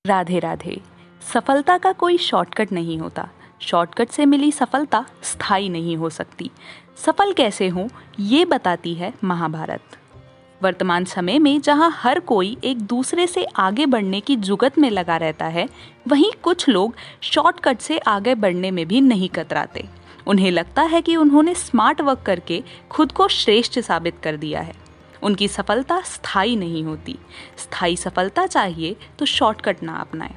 राधे राधे। सफलता का कोई शॉर्टकट नहीं होता। शॉर्टकट से मिली सफलता स्थायी नहीं हो सकती। सफल कैसे हों ये बताती है महाभारत। वर्तमान समय में जहां हर कोई एक दूसरे से आगे बढ़ने की जुगत में लगा रहता है, वहीं कुछ लोग शॉर्टकट से आगे बढ़ने में भी नहीं कतराते। उन्हें लगता है कि उन्होंने स्मार्ट वर्क करके खुद को श्रेष्ठ साबित कर दिया है। उनकी सफलता स्थायी नहीं होती। स्थायी सफलता चाहिए तो शॉर्टकट ना अपनाएं।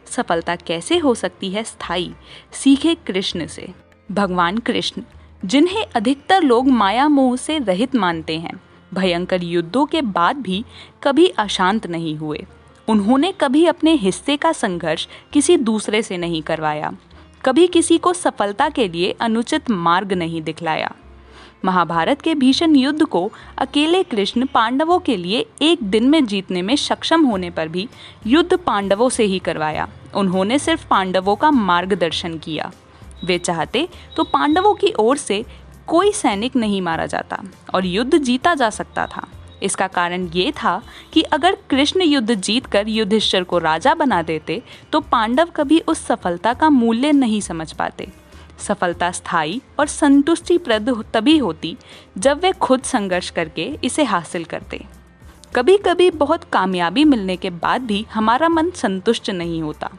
सफलता कैसे हो सकती है स्थायी, सीखे कृष्ण से। भगवान कृष्ण, जिन्हें अधिकतर लोग माया मोह से रहित मानते हैं, भयंकर युद्धों के बाद भी कभी अशांत नहीं हुए। उन्होंने कभी अपने हिस्से का संघर्ष किसी दूसरे से नहीं करवाया, कभी किसी को सफलता के लिए अनुचित मार्ग नहीं दिखलाया। महाभारत के भीषण युद्ध को अकेले कृष्ण पांडवों के लिए एक दिन में जीतने में सक्षम होने पर भी युद्ध पांडवों से ही करवाया। उन्होंने सिर्फ पांडवों का मार्गदर्शन किया। वे चाहते तो पांडवों की ओर से कोई सैनिक नहीं मारा जाता और युद्ध जीता जा सकता था। इसका कारण ये था कि अगर कृष्ण युद्ध जीतकर युधिष्ठिर को राजा बना देते तो पांडव कभी उस सफलता का मूल्य नहीं समझ पाते। सफलता स्थायी और संतुष्टिप्रद तभी होती जब वे खुद संघर्ष करके इसे हासिल करते। कभी कभी बहुत कामयाबी मिलने के बाद भी हमारा मन संतुष्ट नहीं होता।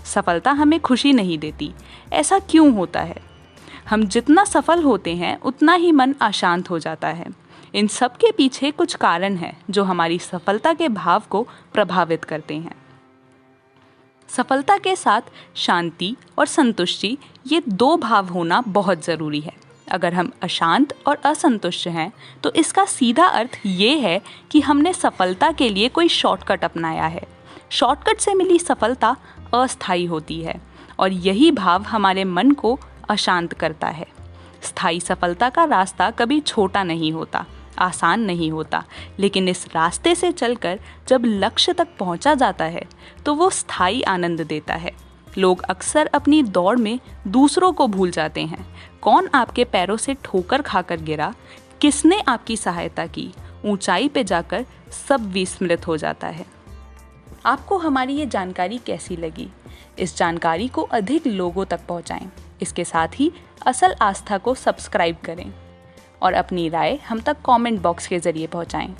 सफलता हमें खुशी नहीं देती। ऐसा क्यों होता है? हम जितना सफल होते हैं उतना ही मन अशांत हो जाता है। इन सब के पीछे कुछ कारण हैं जो हमारी सफलता के भाव को प्रभावित करते हैं। सफलता के साथ शांति और संतुष्टि, ये दो भाव होना बहुत ज़रूरी है। अगर हम अशांत और असंतुष्ट हैं तो इसका सीधा अर्थ ये है कि हमने सफलता के लिए कोई शॉर्टकट अपनाया है। शॉर्टकट से मिली सफलता अस्थायी होती है और यही भाव हमारे मन को अशांत करता है। स्थायी सफलता का रास्ता कभी छोटा नहीं होता, आसान नहीं होता, लेकिन इस रास्ते से चलकर जब लक्ष्य तक पहुंचा जाता है तो वो स्थायी आनंद देता है। लोग अक्सर अपनी दौड़ में दूसरों को भूल जाते हैं। कौन आपके पैरों से ठोकर खाकर गिरा, किसने आपकी सहायता की, ऊंचाई पे जाकर सब विस्मृत हो जाता है। आपको हमारी ये जानकारी कैसी लगी? इस जानकारी को अधिक लोगों तक पहुंचाएं। इसके साथ ही असल आस्था को सब्सक्राइब करें और अपनी राय हम तक कमेंट बॉक्स के जरिए पहुंचाएं।